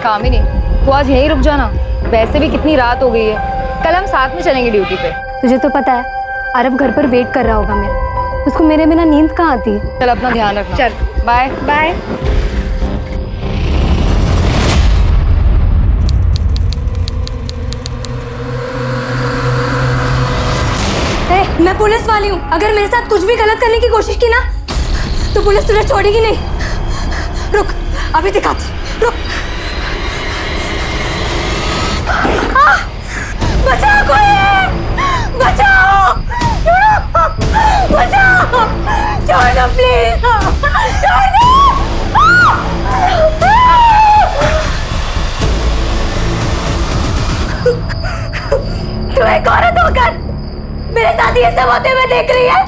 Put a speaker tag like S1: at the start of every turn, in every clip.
S1: कामिनी, तू आज यहीं रुक जाना। वैसे भी कितनी रात हो गई है, कल हम साथ में चलेंगे ड्यूटी पे।
S2: तुझे तो पता है अरब घर पर वेट कर रहा होगा मेरा, उसको मेरे बिना नींद कहाँ आती है।
S1: चल अपना ध्यान रखना।
S2: चल
S1: बाय
S2: बाय। मैं पुलिस वाली हूँ, अगर मेरे साथ कुछ भी गलत करने की कोशिश की ना तो पुलिस तुझे छोड़ेगी नहीं। रुक, अभी दिखाती, रुक। बचाओ कोई, बचाओ, बचाओ, छोड़ दो प्लीज, छोड़ दो। तू एक औरत होकर मेरे साथ ये सब होते हुए देख रही है?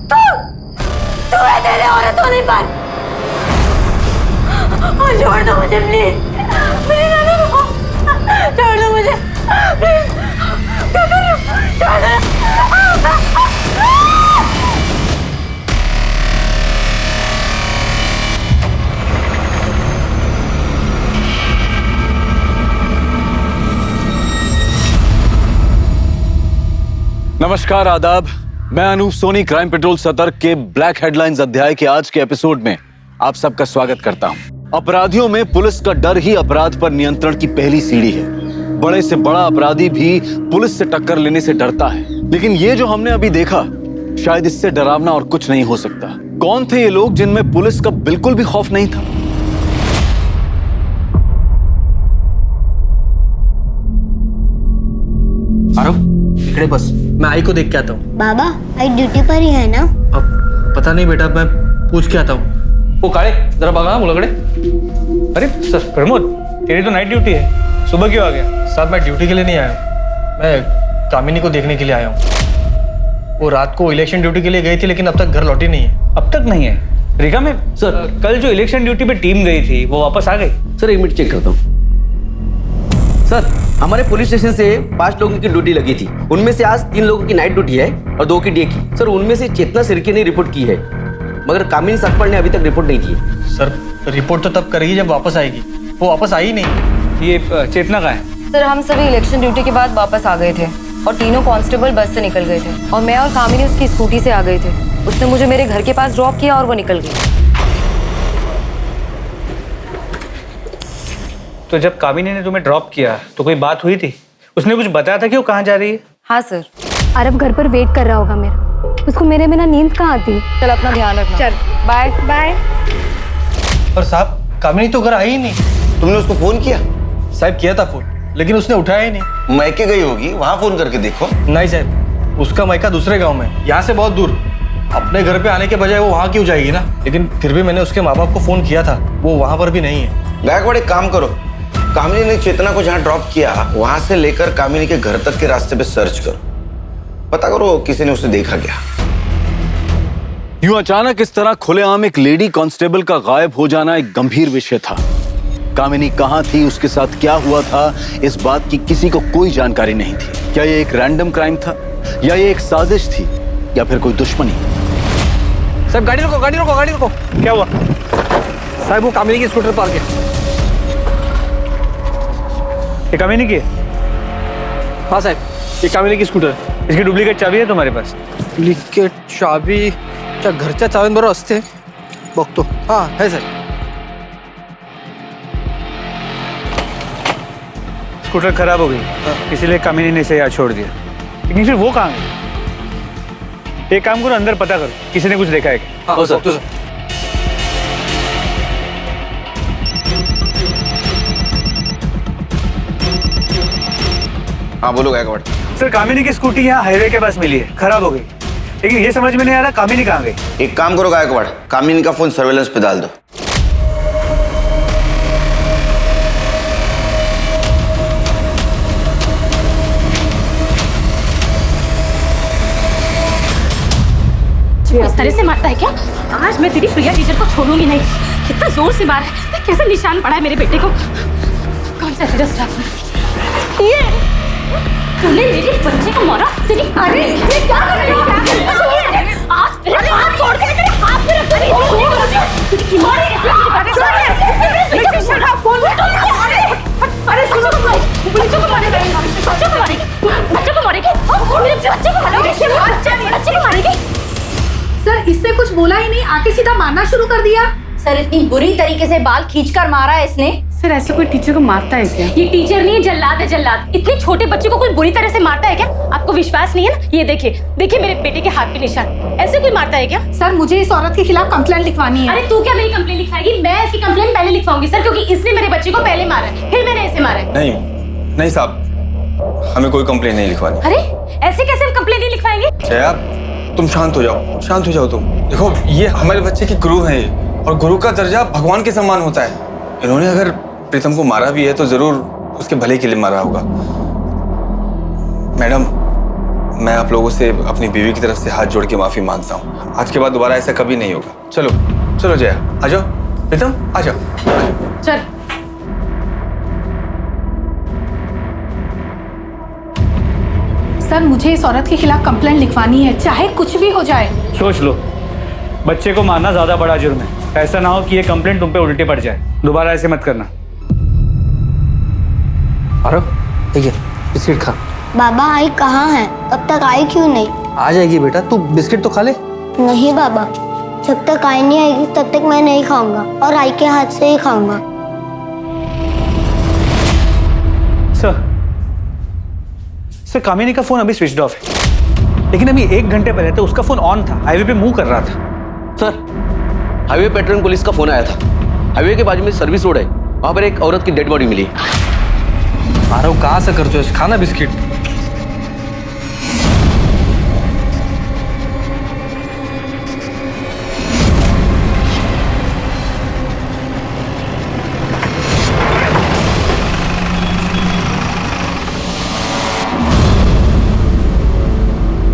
S2: तू है तेरे औरत होने पर। छोड़ दो मुझे प्लीज, छोड़ दो मुझे प्लीज, छोड़ दो।
S3: नमस्कार, आदाब। मैं अनूप सोनी क्राइम पेट्रोल सतर्क के ब्लैक हेडलाइंस अध्याय के आज के एपिसोड में आप सबका स्वागत करता हूं। अपराधियों में पुलिस का डर ही अपराध पर नियंत्रण की पहली सीढ़ी है। बड़े से बड़ा अपराधी भी पुलिस से टक्कर लेने से डरता है, लेकिन ये जो हमने अभी देखा, शायद इससे डरावना और कुछ नहीं हो सकता। कौन थे ये लोग जिनमें पुलिस का बिल्कुल भी खौफ नहीं था?
S4: आरव, इकड़े बस, मैं आई को देख के आता हूँ।
S5: बाबा, आई ड्यूटी पर ही है ना?
S4: अब पता नहीं बेटा, मैं पूछ के आता हूँ।
S6: वो काले, जरा भागा मुलगड़े। अरे सर प्रमोद, तेरी तो नाइट ड्यूटी है, सुबह क्यों आ गया?
S4: साहब मैं ड्यूटी के लिए नहीं आया हूँ, मैं कामिनी को देखने के लिए आया हूँ। वो रात को इलेक्शन ड्यूटी के लिए गई थी, लेकिन अब तक घर लौटी नहीं है।
S6: अब तक नहीं है? रीगा में सर, कल जो इलेक्शन ड्यूटी पे टीम गई थी वो वापस आ गई?
S7: सर एक मिनट चेक करता हूँ। सर, हमारे पुलिस स्टेशन से 5 लोगों की ड्यूटी लगी थी, उनमें से आज 3 लोगों की नाइट ड्यूटी है और 2 की डे की। सर उनमें से चेतना सिरके ने रिपोर्ट की है, मगर कामिनी सकपाल ने अभी तक रिपोर्ट नहीं की है।
S4: सर रिपोर्ट तो तब करेगी जब वापस आएगी, वो वापस आई ही नहीं।
S6: ये चेतना कहाँ है?
S1: सर हम सभी इलेक्शन ड्यूटी के बाद वापस आ गए थे और तीनों कांस्टेबल बस से निकल गए थे और मैं और कामिनी उसकी स्कूटी से आ गए थे। उसने मुझे मेरे घर के पास ड्रॉप किया और वो निकल गई।
S6: तो जब कामिनी ने तुम्हें ड्रॉप किया तो कोई बात हुई थी? उसने कुछ बताया था कि वो कहाँ जा रही है?
S1: हाँ सर।
S2: अरब घर पर वेट कर रहा होगा मेरा, उसको मेरे बिना नींद कहाँ आती है।
S1: चल अपना ध्यान रखना।
S2: चल
S1: बाय
S2: बाय।
S4: और साहब कामिनी तो घर आई ही नहीं।
S8: तुमने उसको फोन किया?
S4: साहब किया था फोन, लेकिन उसने उठाया ही नहीं।
S8: मैके गई होगी, वहां फोन करके देखो।
S4: नहीं साहब, उसका मायका दूसरे गांव में, यहाँ से बहुत दूर। अपने घर पे आने के बजाय वो वहाँ क्यों जाएगी ना? लेकिन फिर भी मैंने उसके माँ बाप को फोन किया था, वो वहाँ पर भी नहीं है।
S8: गायकवाड़ एक काम करो, कामिनी ने चेतना को जहाँ ड्रॉप किया वहां से लेकर कामिनी के घर तक के रास्ते पे सर्च करो, पता करो किसी ने उसे देखा क्या।
S3: यूं अचानक इस तरह खुलेआम एक लेडी कांस्टेबल का गायब हो जाना एक गंभीर विषय था। कामिनी कहां थी, उसके साथ क्या हुआ था, इस बात की किसी को कोई जानकारी नहीं थी। क्या ये एक रैंडम क्राइम था या ये एक साजिश थी या फिर कोई दुश्मनी?
S4: साहब गाड़ी रोको, गाड़ी रोको, गाड़ी रोको।
S6: क्या हुआ?
S4: साहब वो कामिनी की स्कूटर पार्क है।
S6: ये कामिनी की है?
S4: हाँ साहब, ये कामिनी की स्कूटर।
S6: इसकी डुप्लीकेट चाबी है तुम्हारे पास?
S4: डुप्लीकेट चाबी क्या घरच्या चावींबरोबर असते? बघतो। हाँ है सर।
S6: स्कूटर खराब हो गई, इसीलिए कामिनी ने इसे यहाँ छोड़ दिया। लेकिन फिर वो कहाँ गई? एक काम करो, अंदर पता करो किसी ने कुछ देखा है क्या?
S4: हाँ सर।
S8: हाँ बोलो गायकवाड़।
S6: सर कामिनी की स्कूटी यहाँ हाईवे के पास मिली है, खराब हो गई, लेकिन ये समझ में नहीं आ रहा कामिनी कहाँ गई।
S8: एक काम करो गायकवाड़, कामिनी का फोन सर्वेलेंस पे डाल दो।
S9: इस तरह से मारता है क्या? आज मैं तेरी प्रिया टीचर को छोड़ूंगी नहीं। कितना जोर से मारा है, कैसे निशान पड़ा है मेरे बेटे को। कौन सा तेरा स्टाफ? ये तूने मेरे बच्चे को मारा? तेरी अरे ये क्या कर रही हो? आज तेरे हाथ तोड़ के मेरे हाथ पे रख। अरे मारे फोन नहीं आके सीधा मारना शुरू कर दिया।
S2: सर इतनी बुरी तरीके से बाल खींचकर मारा है इसने।
S9: सर ऐसे कोई टीचर को मारता है क्या? ये टीचर नहीं है, जल्लाद है जल्लाद। इतने छोटे बच्चे को कोई बुरी तरह से मारता है क्या? आपको विश्वास नहीं है ना? ये देखिए देखिए मेरे बेटे के हाथ पे निशान। ऐसे कोई मारता है क्या?
S2: सर मुझे इस औरत के खिलाफ कंप्लेंट लिखवानी है।
S9: अरे तू क्या मेरी कंप्लेंट लिखवाएगी? मैं इसकी कंप्लेंट पहले लिखवाऊंगी सर, क्योंकि इसने मेरे बच्चे को पहले मारा है, फिर मैंने इसे मारा है।
S10: नहीं साहब, हमें कोई कंप्लेंट नहीं लिखवानी।
S9: अरे ऐसे कैसे हम कंप्लेंट नहीं लिखवाएंगे?
S10: जया, तुम शांत हो जाओ तुम। देखो ये हमारे बच्चे की गुरु है और गुरु का दर्जा भगवान के समान होता है। इन्होंने अगर प्रीतम को मारा भी है तो जरूर उसके भले के लिए मारा होगा। मैडम, मैं आप लोगों से अपनी बीवी की तरफ से हाथ जोड़ के माफी मांगता हूँ। आज के बाद दोबारा ऐसा कभी नहीं होगा। चलो जया, आ जाओ। प्रीतम आ जाओ।
S9: चल
S2: सर मुझे इस औरत के खिलाफ कंप्लेंट लिखवानी है, चाहे कुछ भी हो जाए।
S6: सोच लो, बच्चे को मारना ज्यादा बड़ा जुर्म है। ऐसा ना हो कि ये कंप्लेंट तुम पे उल्टे पड़ जाए। दोबारा ऐसे मत करना।
S4: आरो, ठीक है, बिस्किट खा।
S5: बाबा आई कहाँ है? अब तक आई क्यों नहीं?
S4: आ जाएगी बेटा, तू बिस्किट तो खा ले।
S5: नहीं बाबा, जब तक आई नहीं आएगी तब तक मैं नहीं खाऊंगा और आई के हाथ से ही खाऊंगा।
S6: सर कामिनी का फोन अभी स्विच ऑफ है, लेकिन अभी 1 घंटे पहले तो उसका फोन ऑन था, हाईवे पे मूव कर रहा था।
S7: सर, हाईवे पेट्रोलिंग पुलिस का फोन आया था। हाईवे के बाजू में सर्विस रोड है, वहां पर एक औरत की डेड बॉडी मिली।
S4: आरो, कहाँ से करते हो? खाना बिस्किट।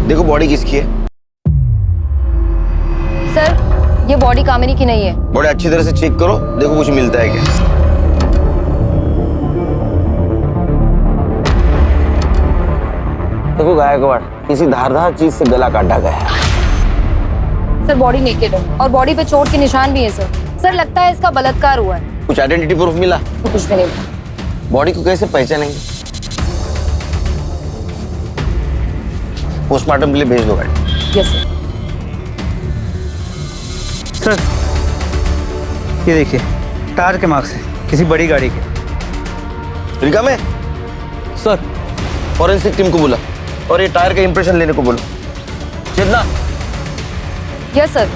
S8: देखो बॉडी किसकी है।
S1: सर ये बॉडी कामिनी की नहीं है।
S8: बॉडी अच्छी तरह से चेक करो, देखो कुछ मिलता है क्या। देखो गायकवाड़, किसी धारदार चीज से गला काटा गया है।
S1: सर बॉडी नेकेड है और बॉडी पे चोट के निशान भी है सर। सर लगता है इसका बलात्कार हुआ है।
S8: कुछ आइडेंटिटी प्रूफ मिला?
S1: तो कुछ भी नहीं।
S8: बॉडी को कैसे पहचानेंगे? पोस्टमार्टम के लिए भेज दो गाड़ी।
S1: Yes
S6: sir. ये देखिए, टायर के मार्क्स हैं, किसी बड़ी गाड़ी के।
S8: रिका में
S7: सर,
S8: फॉरेंसिक टीम को बुला और ये टायर का इंप्रेशन लेने को बोलो। चेतना,
S1: यस सर।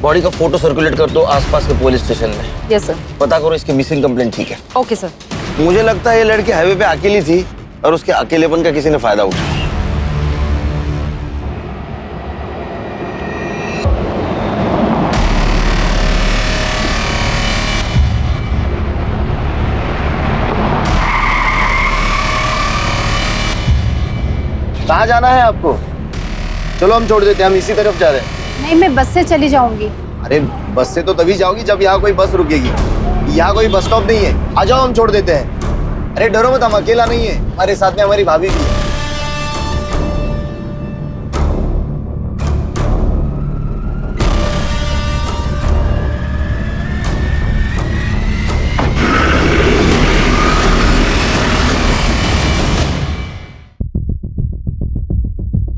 S8: बॉडी का फोटो सर्कुलेट कर दो आसपास के पुलिस स्टेशन में।
S1: Yes sir.
S8: पता करो इसकी मिसिंग कंप्लेंट। ठीक है?
S1: Okay sir.
S8: मुझे लगता है ये लड़की हाईवे पे अकेली थी और उसके अकेलेपन का किसी ने फायदा उठाया। कहाँ जाना है आपको? चलो हम छोड़ देते हैं, हम इसी तरफ जा रहे हैं।
S2: नहीं, मैं बस से चली जाऊंगी।
S8: अरे बस से तो तभी जाओगी जब यहाँ कोई बस रुकेगी। यहाँ कोई बस स्टॉप नहीं है, आ जाओ हम छोड़ देते हैं। अरे डरो मत, हम अकेला नहीं है, हमारे साथ में हमारी भाभी भी है।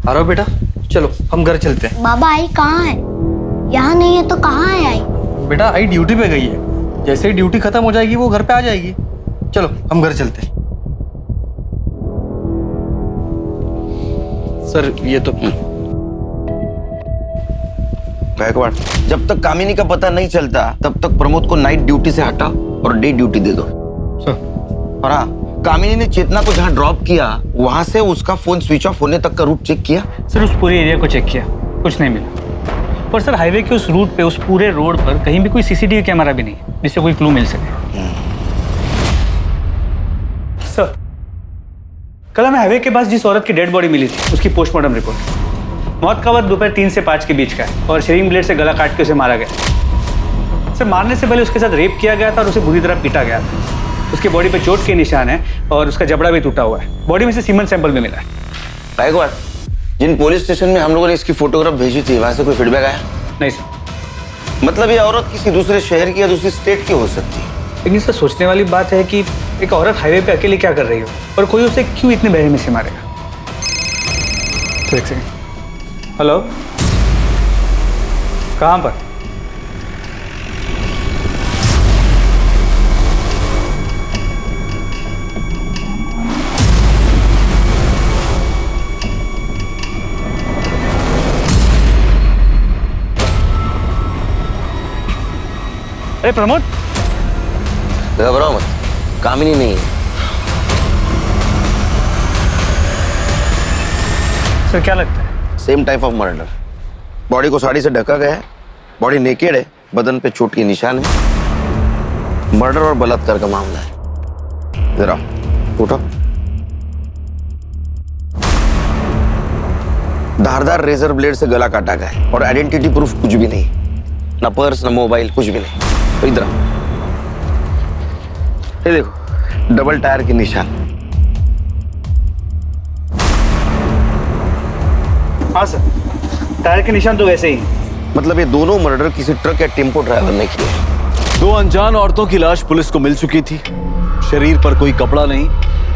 S4: आरो बेटा, चलो हम घर चलते हैं।
S5: बाबा आई कहाँ है? यहाँ नहीं है तो कहाँ है आई?
S4: बेटा आई ड्यूटी पे गई है, जैसे ही ड्यूटी खत्म हो जाएगी वो घर पे आ जाएगी। चलो हम घर चलते हैं।
S7: सर ये तो
S8: गायकवाड़, जब तक कामिनी का पता नहीं चलता तब तक प्रमोद को नाइट ड्यूटी से हटा और डे ड्यूटी दे दो। और हाँ, कामिनी ने चेतना को जहाँ ड्रॉप किया वहां से उसका फोन स्विच ऑफ होने तक का रूट चेक किया?
S6: सर उस पूरे एरिया को चेक किया, कुछ नहीं मिला। पर सर हाईवे के उस रूट पे, उस पूरे रोड पर कहीं भी कोई सीसीटीवी कैमरा भी नहीं जिससे कोई क्लू मिल सके। सर कल हमें हाईवे के पास जिस औरत की डेड बॉडी मिली थी उसकी पोस्टमार्टम रिपोर्ट, मौत का वक्त दोपहर 3 से 5 के बीच का है और शेविंग ब्लेड से गला काट के उसे मारा गया। सर मारने से पहले उसके साथ रेप किया गया था और उसे बुरी तरह पीटा गया था। उसकी बॉडी पे चोट के निशान है और उसका जबड़ा भी टूटा हुआ है। बॉडी में से सीमेंट सैंपल भी मिला है।
S8: गायकवाड़, जिन पुलिस स्टेशन में हम लोगों ने इसकी फोटोग्राफ भेजी थी वहां से कोई फीडबैक आया?
S6: नहीं सर।
S8: मतलब ये औरत किसी दूसरे शहर की या दूसरी स्टेट की हो सकती है।
S6: लेकिन सर सोचने वाली बात है कि एक औरत हाईवे पे अकेले क्या कर रही हो और कोई उसे क्यों इतने बेरहमी से मारेगा। तो एक सेकंड। हेलो, कहाँ पर? अरे प्रमोद,
S8: घबराओ मत, कामिनी नहीं है।
S6: सर क्या लगता है?
S8: Same type of murder. Body को साड़ी से ढका गया है, बॉडी नेकेड है, बदन पे चोट के निशान है। मर्डर और बलात्कार का मामला है। जरा उठो। धारदार रेजर ब्लेड से गला काटा गया है और आइडेंटिटी प्रूफ कुछ भी नहीं, ना पर्स ना मोबाइल, कुछ भी नहीं। तो इधर आओ। ये देखो, डबल टायर के निशान।
S6: हाँ सर, टायर के निशान तो वैसे ही।
S8: मतलब ये दोनों मर्डर किसी ट्रक या टेम्पो ड्राइवर ने किए।
S3: दो अनजान औरतों की लाश पुलिस को मिल चुकी थी। शरीर पर कोई कपड़ा नहीं,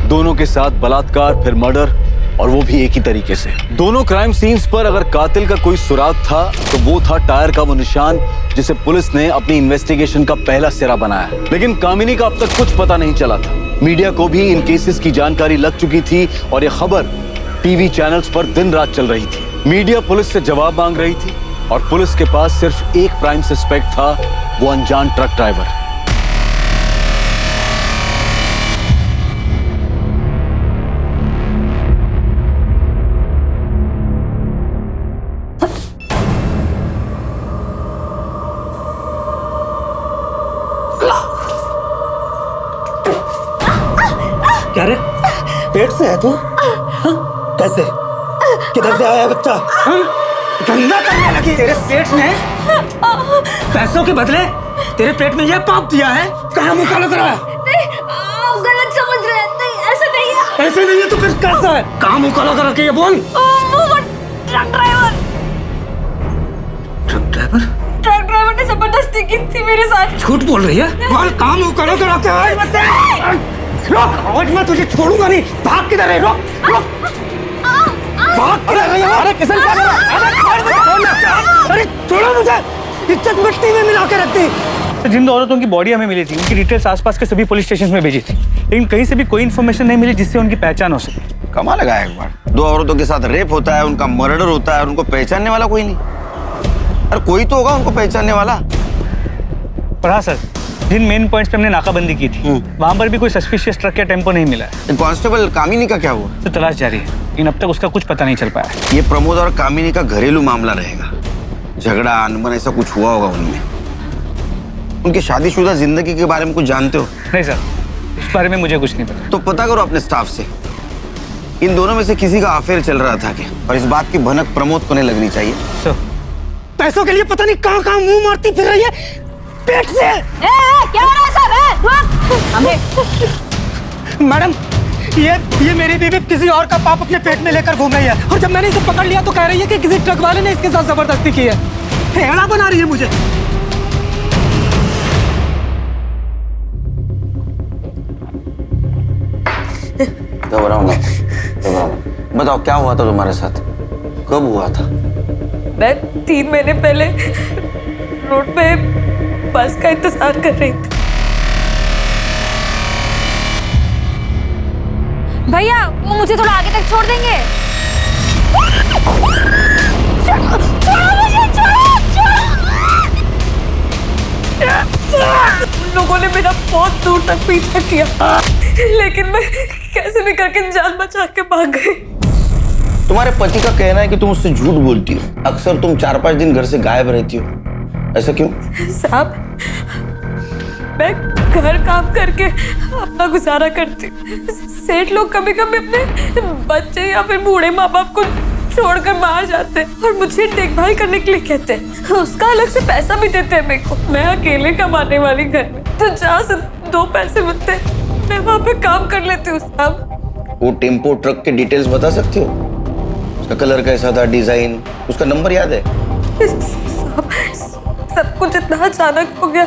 S3: दोनों के साथ बलात्कार फिर मर्डर, और वो भी एक ही तरीके से। दोनों क्राइम सीन्स पर अगर कातिल का कोई सुराग था तो वो था टायर का वो निशान जिसे पुलिस ने अपनी इन्वेस्टिगेशन का पहला सिरा बनाया। लेकिन कामिनी का अब तक कुछ पता नहीं चला था। मीडिया को भी इन केसेस की जानकारी लग चुकी थी और ये खबर टीवी चैनल्स पर दिन रात चल रही थी। मीडिया पुलिस से जवाब मांग रही थी और पुलिस के पास सिर्फ एक प्राइम सस्पेक्ट था, वो अनजान ट्रक ड्राइवर।
S11: क्या रे, पेट से है तू? हाँ? कैसे, किधर से आया बच्चा? हाँ? गंदा करने लगी। तेरे सेठ ने पैसों के बदले तेरे पेट में यह पाप दिया है। कहाँ मुँह काला कराया?
S2: नहीं, आप गलत समझ रहे हैं। नहीं, ऐसा नहीं है।
S11: ऐसे नहीं है तो फिर कैसा है? कहाँ मुँह काला करा के ये बोल।
S2: ट्रक ड्राइवर ने जबरदस्ती की थी मेरे साथ।
S11: झूठ बोल रही है। बोल, कहाँ मुँह काला करा के आया? रोक, आज मैं तुझे छोड़ूंगा नहीं। भाग किधर है? रोक रोक, भाग किधर है? अरे किसन क्या कर रहा है? अरे छोड़ो मुझे, इज्जत मिट्टी में मिला के रख दी।
S6: तो जिन दो औरतों की बॉडी हमें मिली थी उनकी डिटेल्स आसपास के सभी पुलिस स्टेशन में भेजी थी, लेकिन कहीं से भी कोई इन्फॉर्मेशन नहीं मिली जिससे उनकी पहचान हो सके।
S8: कमाल लगा एक बार। दो औरतों के साथ रेप होता है, उनका मर्डर होता है, उनको पहचानने वाला कोई नहीं। अरे कोई तो होगा उनको पहचानने वाला।
S6: पर हाँ सर, जिन मेन पॉइंट्स पे हमने नाकाबंदी की थी वहां पर भी कोई सस्पिशियस ट्रक या टेम्पो नहीं मिला है।
S8: कांस्टेबल कामिनी का क्या हुआ?
S6: तो तलाश जारी है, लेकिन अब तक उसका कुछ पता नहीं चल पाया।
S8: ये प्रमोद और कामिनी का घरेलू मामला रहेगा। झगड़ा अनबन ऐसा कुछ हुआ होगा उनमें। उनकी शादीशुदा जिंदगी के बारे में कुछ जानते हो?
S6: नहीं सर, उस बारे में मुझे कुछ नहीं पता।
S8: तो पता करो अपने स्टाफ से, इन दोनों में से किसी का अफेयर चल रहा था क्या? और इस बात की भनक प्रमोद को नहीं लगनी चाहिए।
S6: सर,
S11: पैसों के लिए पता नहीं कहाँ कहाँ मुंह मारती फिर रही है पेट से।
S2: क्या हो रहा है सब?
S11: मैडम, ये मेरी बीवी किसी और का पाप अपने पेट में लेकर घूम रही है, और जब मैंने इसे पकड़ लिया तो कह रही है कि किसी ट्रक वाले ने इसके साथ जबरदस्ती की है। हेड़ा बना रही है मुझे।
S8: घबराओ मत, घबराओ मत। बताओ क्या हुआ था तुम्हारे साथ, कब हुआ था?
S1: मैं 3 महीने पहले रोड पे बस का इंतजार कर रही थी।
S2: भैया, वो मुझे थोड़ा आगे तक छोड़ देंगे?
S1: उन लोगों ने मेरा बहुत दूर तक पीछा किया, लेकिन मैं कैसे भी करके जान बचा के भाग गई।
S8: तुम्हारे पति का कहना है कि तुम उससे झूठ बोलती हो। अक्सर तुम 4-5 दिन घर से गायब रहती हो, ऐसा क्यों?
S1: साहब, मैं घर काम करके अपना गुजारा करती। सेठ लोग कभी कभी अपने बच्चे या फिर बूढ़े माँ बाप को छोड़कर बाहर जाते हैं और मुझे देखभाल करने के लिए कहते हैं। उसका अलग से पैसा भी देते हैं मेरे को। मैं अकेले कमाने वाली घर में, तो जहाँ से 2 पैसे मिलते हैं मैं वहाँ पे काम कर लेती हूँ। साहब,
S8: वो टेम्पो ट्रक के डिटेल्स बता सकते हो? उसका कलर कैसा था, डिजाइन, उसका नंबर याद है?
S1: सब कुछ इतना अचानक हो गया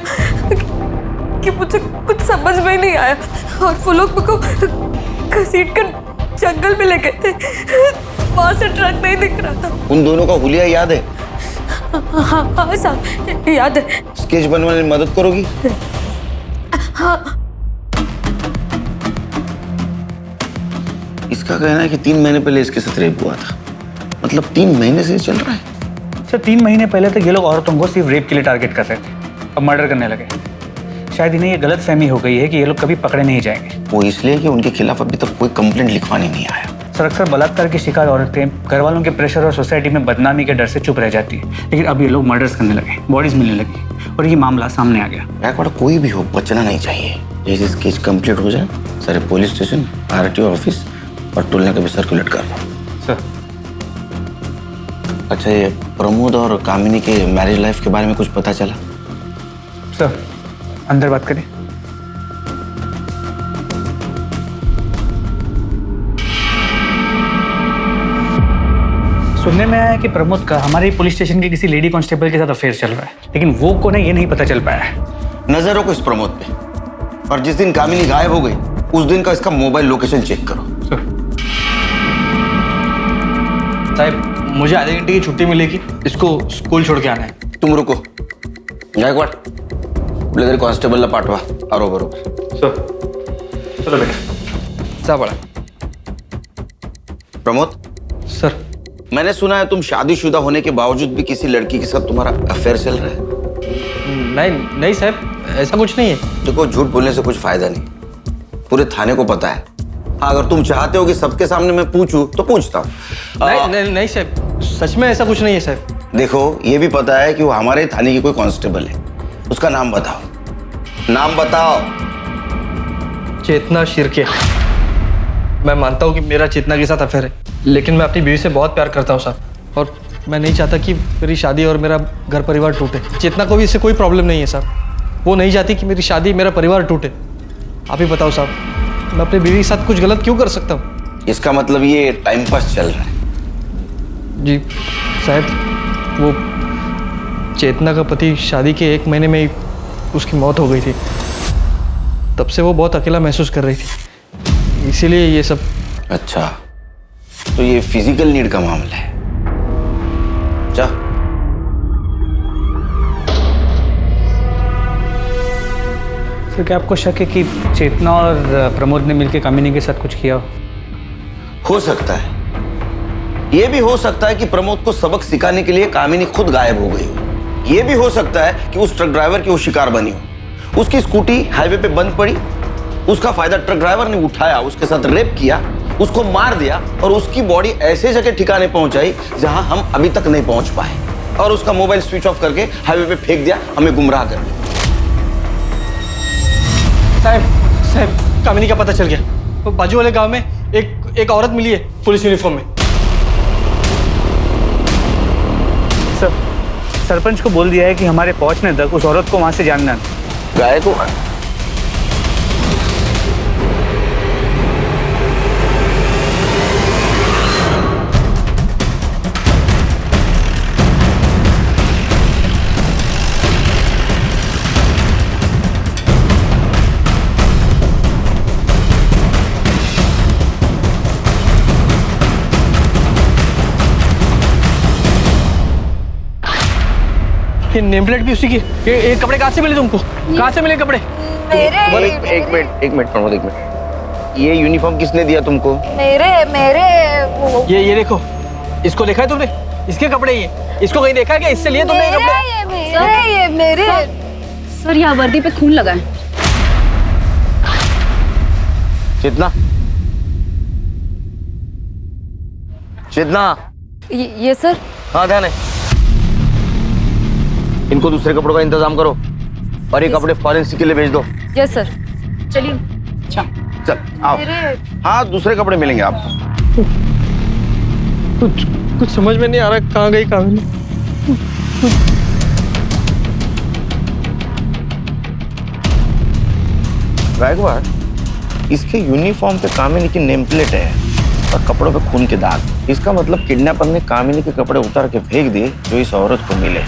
S1: कि मुझे कुछ समझ में नहीं आया, और वो लोग मुझको घसीट कर जंगल में ले गए थे। वहां से ट्रक नहीं दिख रहा था।
S8: उन दोनों का हुलिया याद है?
S1: हाँ साहब, याद है।
S8: स्केच बनवाने में मदद करोगी?
S1: हाँ।
S8: इसका कहना है कि 3 महीने पहले इसके साथ रेप हुआ था। मतलब 3 महीने से चल रहा है।
S6: सर, 3 महीने पहले तक ये लोग औरतों को सिर्फ रेप के लिए टारगेट कर रहे थे, अब मर्डर करने लगे। शायद इन्हें ये गलत फहमी हो गई है कि ये लोग कभी पकड़े नहीं जाएंगे।
S8: वो इसलिए कि उनके खिलाफ अभी तक कोई कंप्लेंट लिखवाने नहीं आया।
S6: सर अक्सर बलात्कार की शिकार औरतें घर वालों के प्रेशर और सोसाइटी में बदनामी के डर से चुप रह जाती है, लेकिन अब ये लोग मर्डर्स करने लगे, बॉडीज मिलने लगी और ये मामला सामने आ गया।
S8: गायकवाड़ कोई भी हो बचना नहीं चाहिए। जैसे केस कंप्लीट हो जाए सारे पुलिस स्टेशन, आरटीओ ऑफिस और टोलने का भी सर्कुलेट कर दो।
S6: सर
S8: अच्छा, ये प्रमोद और कामिनी के मैरिज लाइफ के बारे में कुछ पता चला?
S6: सर अंदर बात करें। सुनने में आया है कि प्रमोद का हमारे पुलिस स्टेशन के किसी लेडी कांस्टेबल के साथ अफेयर चल रहा है, लेकिन वो कौन है ये नहीं पता चल पाया है।
S8: नजर रखो इस प्रमोद पे, और जिस दिन कामिनी गायब हो गई उस दिन का इसका मोबाइल लोकेशन चेक करो।
S4: साहब मुझे आधे घंटे की छुट्टी मिलेगी, इसको स्कूल छोड़ के आना है।
S8: तुम रुको गायकवाड़, बोले कांस्टेबल पाठवा आरो बरोबर।
S6: चलो बेटा
S4: जा बड़ा।
S8: प्रमोद
S4: सर
S8: मैंने सुना है तुम शादीशुदा होने के बावजूद भी किसी लड़की के साथ तुम्हारा अफेयर चल रहा है।
S4: नहीं साहब, ऐसा कुछ नहीं है।
S8: देखो झूठ बोलने से कुछ फायदा नहीं, पूरे थाने को पता है। हाँ, अगर तुम चाहते हो कि सबके सामने मैं पूछूं तो पूछता हूँ।
S4: नहीं साहब, सच में ऐसा कुछ नहीं है साहब।
S8: देखो ये भी पता है कि वो हमारे थाने की कोई कांस्टेबल है, उसका नाम बताओ। नाम बताओ।
S4: चेतना शिर्के। मैं मानता हूँ कि मेरा चेतना के साथ अफेयर है, लेकिन मैं अपनी बीवी से बहुत प्यार करता हूँ साहब, और मैं नहीं चाहता कि मेरी शादी और मेरा घर परिवार टूटे। चेतना को भी इससे कोई प्रॉब्लम नहीं है साहब, वो नहीं चाहती कि मेरी शादी मेरा परिवार टूटे। आप ही बताओ साहब, मैं अपनी बीवी के साथ कुछ गलत क्यों कर सकता हूँ?
S8: इसका मतलब ये टाइम पास चल रहा है।
S4: जी साहब, वो चेतना का पति शादी के 1 महीने में ही उसकी मौत हो गई थी। तब से वो बहुत अकेला महसूस कर रही थी, इसीलिए ये सब।
S8: अच्छा, तो ये फिजिकल नीड का मामला है। जा।
S6: सर क्या आपको शक है कि चेतना और प्रमोद ने मिलकर कामिनी के साथ कुछ किया
S8: हो सकता है। ये भी हो सकता है कि प्रमोद को सबक सिखाने के लिए कामिनी खुद गायब हो गई हो। ये भी हो सकता है कि उस ट्रक ड्राइवर की वो शिकार बनी हो। उसकी स्कूटी हाईवे पे बंद पड़ी, उसका फायदा ट्रक ड्राइवर ने उठाया, उसके साथ रेप किया, उसको मार दिया और उसकी बॉडी ऐसे जगह ठिकाने पहुंचाई जहां हम अभी तक नहीं पहुंच पाए, और उसका मोबाइल स्विच ऑफ करके हाईवे पे फेंक दिया, हमें गुमराह कर दिया।
S4: साहब कामिनी का पता चल गया। तो बाजू वाले गांव में एक औरत मिली है पुलिस यूनिफॉर्म में।
S6: सर सरपंच को बोल दिया है कि हमारे पहुंचने तक उस औरत को वहां से जानना।
S8: गायकवाड़
S4: ये नेम प्लेट भी उसी की। ये कपड़े कहाँ से मिले तुमको? कहाँ से मिले कपड़े?
S8: एक मिनट प्रमोद, एक मिनट। ये यूनिफॉर्म किसने दिया तुमको?
S4: ये देखो, इसको देखा है तुमने? इसके कपड़े ये, इसको कहीं देखा क्या? इससे लिए तुमने कपड़े?
S9: सर यहाँ वर्दी पे खून लगा है।
S8: चेतना, चेतना।
S1: ये सर।
S8: हाँ ध्यान है। इनको दूसरे कपड़ों का इंतजाम करो और ये कपड़े फॉरेंसिक के लिए भेज दो।
S1: Yes sir.
S9: चलिए।
S8: चल आओ। हाँ दूसरे कपड़े मिलेंगे आपको।
S4: कुछ समझ में नहीं आ रहा कहाँ गई कामिनी।
S8: गायकवाड़, इसके यूनिफॉर्म पे कामिनी की नेम प्लेट है और कपड़ों पे खून के दाग। इसका मतलब किडनैपर ने कामिनी के कपड़े उतार के फेंक दिए जो इस औरत को मिले,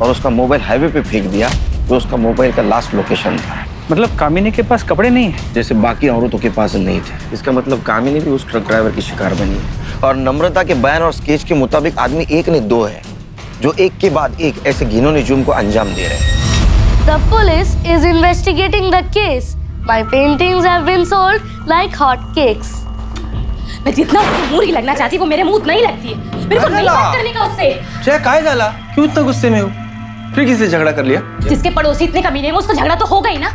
S8: और उसका मोबाइल हाईवे पे फेंक दिया जो उसका मोबाइल का लास्ट लोकेशन था।
S6: मतलब कामिनी के पास कपड़े नहीं है
S8: जैसे बाकी औरतों के पास नहीं थे। इसका मतलब कामिनी भी उस ट्रक ड्राइवर की शिकार बनी है। और नम्रता के बयान और स्केच के मुताबिक आदमी एक ने दो है जो एक के बाद एक ऐसे घिनौने जुर्म को अंजाम दे रहे हैं।
S5: The police is investigating the case. My paintings have been sold like hot cakes.
S9: मैं जितना उसको बुरी लगना चाहती वो मेरे मुंह नहीं लगती है। मेरे को नहीं बात करने का उससे।
S4: क्या झाला? क्यों इतना गुस्से में हो?
S10: फिर किससे झगड़ा कर लिया?
S9: जिसके पड़ोसी इतने कमीने हैं उसका झगड़ा तो होगा ही ना।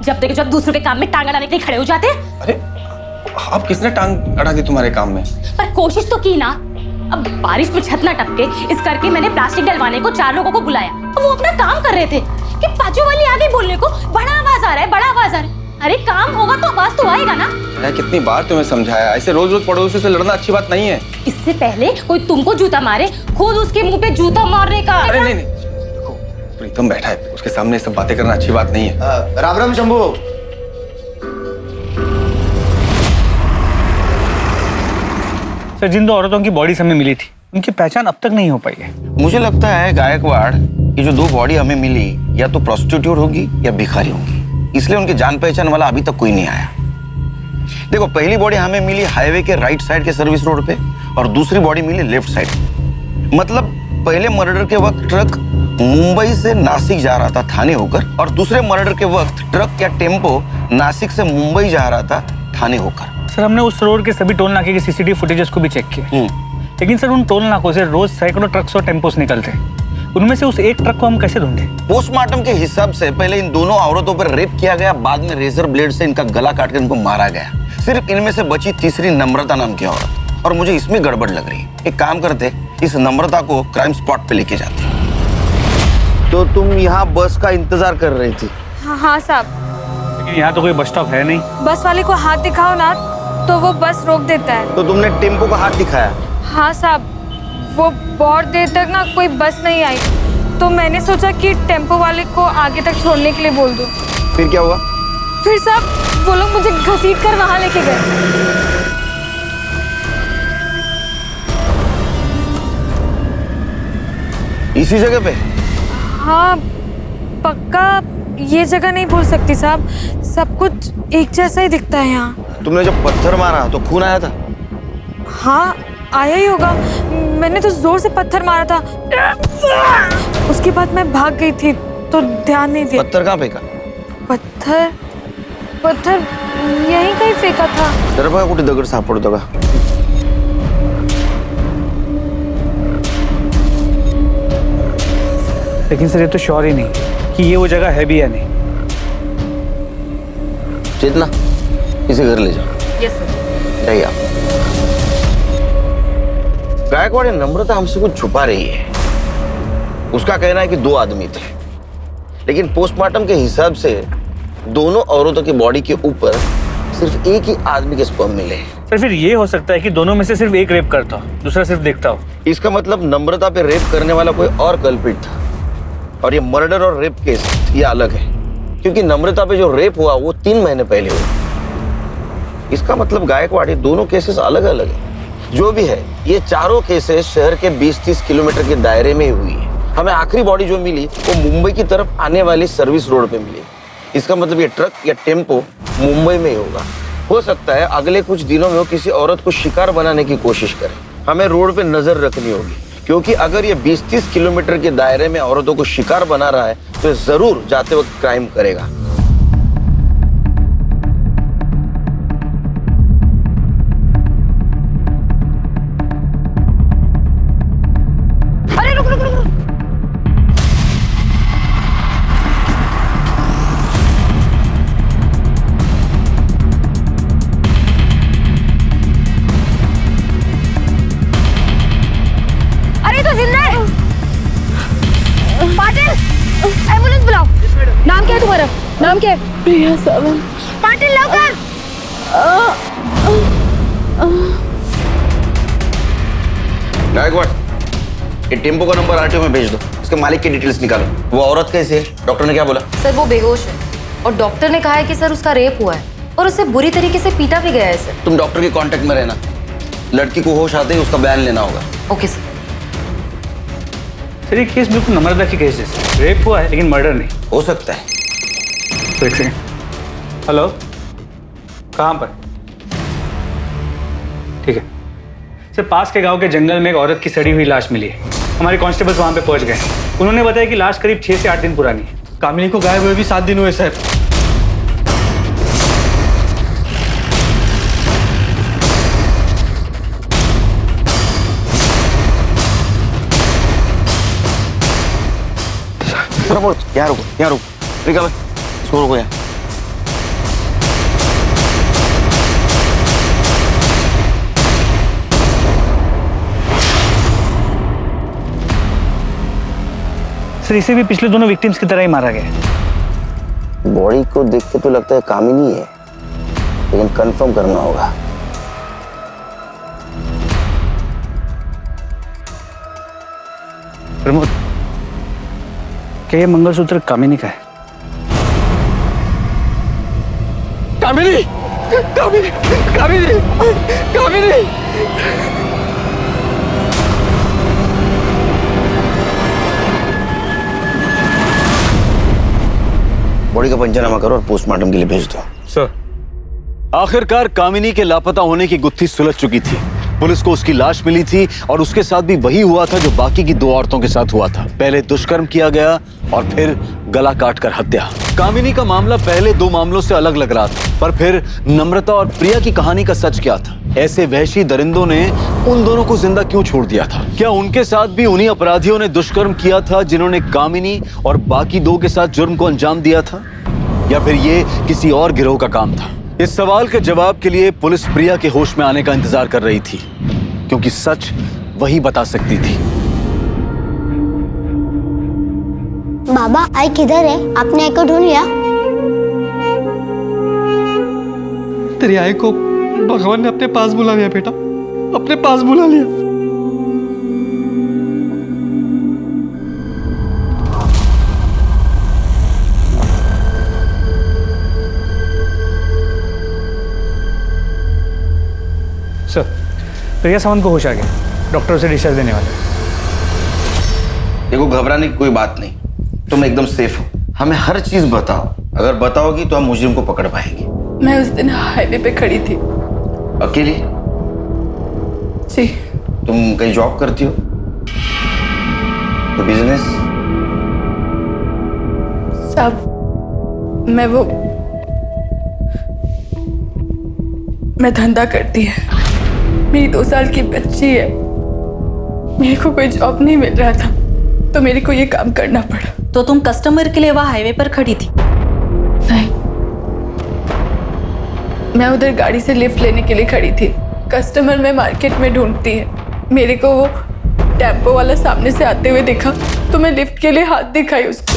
S9: जब देखो जब दूसरों के काम में टांग अड़ाने के लिए खड़े हो जाते हैं।
S10: अरे अब किसने टांग अड़ा दी तुम्हारे काम में?
S9: पर कोशिश तो की ना। अब बारिश में छत ना टपके इस करके मैंने प्लास्टिक डलवाने को 4 लोगों को बुलाया। वो अपना काम कर रहे थे कि बाजू वाली आ गई बोलने को, बड़ा आवाज आ रहा है, बड़ा आवाज आ रहा है। अरे काम होगा तो आवाज तो आएगा ना।
S10: मैं कितनी बार तुम्हें समझाया, ऐसे रोज रोज पड़ोसियों से लड़ना अच्छी बात नहीं है।
S9: इससे पहले कोई तुमको जूता मारे, खुद उसके मुंह पे जूता मारने का।
S10: अरे नहीं नहीं, देखो प्रीतम बैठा है, उसके सामने सब बातें करना अच्छी बात नहीं है।
S8: राम राम शंभू।
S6: सर, जिन 2 औरतों की बॉडीज हमें मिली थी उनकी पहचान अब तक नहीं हो पाई है।
S8: मुझे लगता है गायकवाड़, ये जो 2 बॉडी हमें मिली या तो प्रोस्टिट्यूट होगी या भिखारी होगी, इसलिए उनकी जान पहचान वाला अभी तक कोई नहीं आया। देखो, पहली बॉडी हमें मिली हाईवे के राइट साइड के सर्विस रोड पे और दूसरी बॉडी मिली लेफ्ट साइड। मतलब पहले मर्डर के वक्त ट्रक मुंबई से नासिक जा रहा था थाने होकर, और दूसरे मर्डर के वक्त ट्रक या टेम्पो नासिक से मुंबई जा रहा था थाने होकर।
S6: सर, हमने उस रोड के सभी टोल नाके के सीसीटीवी फुटेजेस को भी चेक किया, लेकिन सर उन टोल नाकों से रोज सैकड़ों ट्रक्स और टेम्पोस निकलते हैं। उनमें से उस एक ट्रक को हम कैसे ढूंढे?
S8: पोस्टमार्टम के हिसाब से पहले इन दोनों औरतों पर रेप किया गया, बाद में रेजर ब्लेड से इनका गला काट कर इनको मारा गया। सिर्फ इनमें से बची तीसरी नम्रता नाम की औरत, और मुझे इसमें गड़बड़ लग रही है। एक काम करते, इस नम्रता को क्राइम स्पॉट पे लेके जाते। तो तुम यहाँ बस का इंतजार कर रही थी?
S2: हाँ साहब।
S6: लेकिन यहाँ तो कोई बस स्टॉप है नहीं।
S2: बस वाले को हाथ दिखाओ ना तो वो बस रोक देता है।
S8: तो तुमने टेम्पो का हाथ दिखाया?
S2: हाँ साहब, वो बहुत देर तक ना कोई बस नहीं आई, तो मैंने सोचा कि टेम्पो वाले को आगे तक छोड़ने के लिए बोल दूं।
S8: फिर क्या हुआ?
S2: फिर साहब वो लोग मुझे घसीट कर वहां लेके गए।
S8: इसी जगह पे?
S2: हाँ, पक्का ये जगह नहीं भूल सकती साहब, सब कुछ एक जैसा ही दिखता है यहाँ।
S8: तुमने जब पत्थर मारा तो खून आया था?
S2: हाँ, आया ही होगा। मैंने तो जोर से पत्थर मारा था, उसके बाद मैं भाग गई थी तो ध्यान नहीं दिया।
S8: पत्थर कहाँ फेंका?
S2: पत्थर यहीं कहीं फेंका था।
S8: जरा बघा कुठे दगड सापडतो का?
S6: लेकिन सर ये तो श्योर ही नहीं कि ये वो जगह है भी या नहीं।
S8: चेतना, इसे घर ले जाओ।
S2: Yes sir.
S8: जाइए आप। गायकवाड़, नम्रता हमसे कुछ छुपा रही है। उसका कहना है कि 2 आदमी थे, लेकिन पोस्टमार्टम के हिसाब से दोनों औरतों की बॉडी के ऊपर सिर्फ एक ही आदमी के स्पर्म मिले हैं।
S6: सर, फिर ये हो सकता है कि दोनों में से सिर्फ एक रेप करता हो, दूसरा सिर्फ देखता हो।
S8: इसका मतलब नम्रता पे रेप करने वाला कोई और कल्प्रिट था, और ये मर्डर और रेप केस ये अलग है, क्योंकि नम्रता पे जो रेप हुआ वो 3 महीने पहले हुआ। इसका मतलब गायकवाड़, ये दोनों केसेस अलग अलग है। जो भी है, ये चारों केसेस शहर के 20-30 किलोमीटर के दायरे में ही हुई है। हमें आखिरी बॉडी जो मिली वो मुंबई की तरफ आने वाली सर्विस रोड पे मिली। इसका मतलब ये ट्रक या टेम्पो मुंबई में ही होगा। हो सकता है अगले कुछ दिनों में वो किसी औरत को शिकार बनाने की कोशिश करे। हमें रोड पे नजर रखनी होगी, क्योंकि अगर ये 20-30 किलोमीटर के दायरे में औरतों को शिकार बना रहा है तो जरूर जाते वक्त क्राइम करेगा।
S2: अरे रुक रुक रुक रुक। अरे तो जिंदा है। पाटिल, एम्बुलेंस बुलाओ। नाम क्या है तुम्हारा? नाम क्या है?
S1: प्रिया सावंत।
S2: पाटिल लवकर।
S8: गायकवाड़, ये टेम्पो का नंबर आरटीओ में भेज दो। इसके मालिक की डिटेल्स निकालो। वो औरत कैसी है? डॉक्टर ने क्या बोला?
S12: सर वो बेहोश है और डॉक्टर ने कहा है कि सर उसका रेप हुआ है और उसे बुरी तरीके से पीटा भी गया है सर।
S8: तुम डॉक्टर के कांटेक्ट में रहना। लड़की को होश आते ही उसका बयान लेना होगा।
S12: Okay sir.
S6: सर, ये केस बिल्कुल नम्रता की केस जैसे, रेप हुआ है लेकिन मर्डर नहीं।
S8: हो सकता है।
S6: तो एक सेकंड। हेलो, कहाँ पर? ठीक है सर, पास के गांव के जंगल में एक औरत की सड़ी हुई लाश मिली है। हमारे कांस्टेबल्स वहां पे पहुंच गए। उन्होंने बताया कि लाश करीब 6 से 8 दिन पुरानी है।
S4: कामिनी को गायब हुए भी 7 दिन हुए सर।
S8: प्रमोद यहाँ रुको रिका भाई, इसको रोको यहाँ।
S6: सर इसे भी पिछले दोनों विक्टिम्स की तरह ही मारा गया।
S8: बॉडी को देख के तो लगता है कामिनी है, लेकिन कंफर्म करना होगा।
S6: प्रमोद, क्या ये मंगलसूत्र कामिनी का है?
S11: कामिनी, कामिनी, कामिनी, कामिनी।
S8: बॉडी का पंचनामा करो और पोस्टमार्टम के लिए भेज दो।
S3: सर, आखिरकार कामिनी के लापता होने की गुत्थी सुलझ चुकी थी। पुलिस को उसकी लाश मिली थी और उसके साथ भी वही हुआ था जो बाकी की 2 औरतों के साथ हुआ था। पहले दुष्कर्म किया गया और फिर गला काटकर हत्या। कामिनी का मामला पहले 2 मामलों से अलग लग रहा था, पर फिर नम्रता और प्रिया की कहानी का सच क्या था? ऐसे वहशी दरिंदों ने उन दोनों को जिंदा क्यों छोड़ दिया था? क्या उनके साथ भी उन्हीं अपराधियों ने दुष्कर्म किया था जिन्होंने कामिनी और बाकी 2 के साथ जुर्म को अंजाम दिया था, या फिर ये किसी और गिरोह का काम था? इस सवाल के जवाब के लिए पुलिस प्रिया के होश में आने का इंतजार कर रही थी, क्योंकि सच वही बता सकती थी।
S13: बाबा आई किधर है? आपने आई को ढूंढ लिया?
S4: तेरी आई को भगवान ने अपने पास बुला लिया बेटा, अपने पास बुला लिया।
S6: सर, प्रिया सावंत को होश आ गया, डॉक्टर से डिस्चार्ज देने वाले।
S8: देखो घबराने की कोई बात नहीं, तुम एकदम सेफ हो। हमें हर चीज बताओ, अगर बताओगी तो हम मुजरिम को पकड़ पाएंगे।
S1: मैं उस दिन हाईवे पे खड़ी थी।
S8: अकेले?
S1: जी।
S8: तुम कहीं जॉब करती हो? तो बिजनेस?
S1: सब मैं धंधा करती है। मेरी 2 साल की बच्ची है। मेरे को कोई जॉब नहीं मिल रहा था, तो मेरे को ये काम करना पड़ा।
S9: तो तुम कस्टमर के लिए वहाँ हाईवे पर खड़ी थी?
S1: नहीं, मैं उधर गाड़ी से लिफ्ट लेने के लिए खड़ी थी। कस्टमर में मार्केट में ढूंढती है। मेरे को वो टेम्पो वाला सामने से आते हुए देखा, तो मैं लिफ्ट के लिए हाथ दिखाई उसको।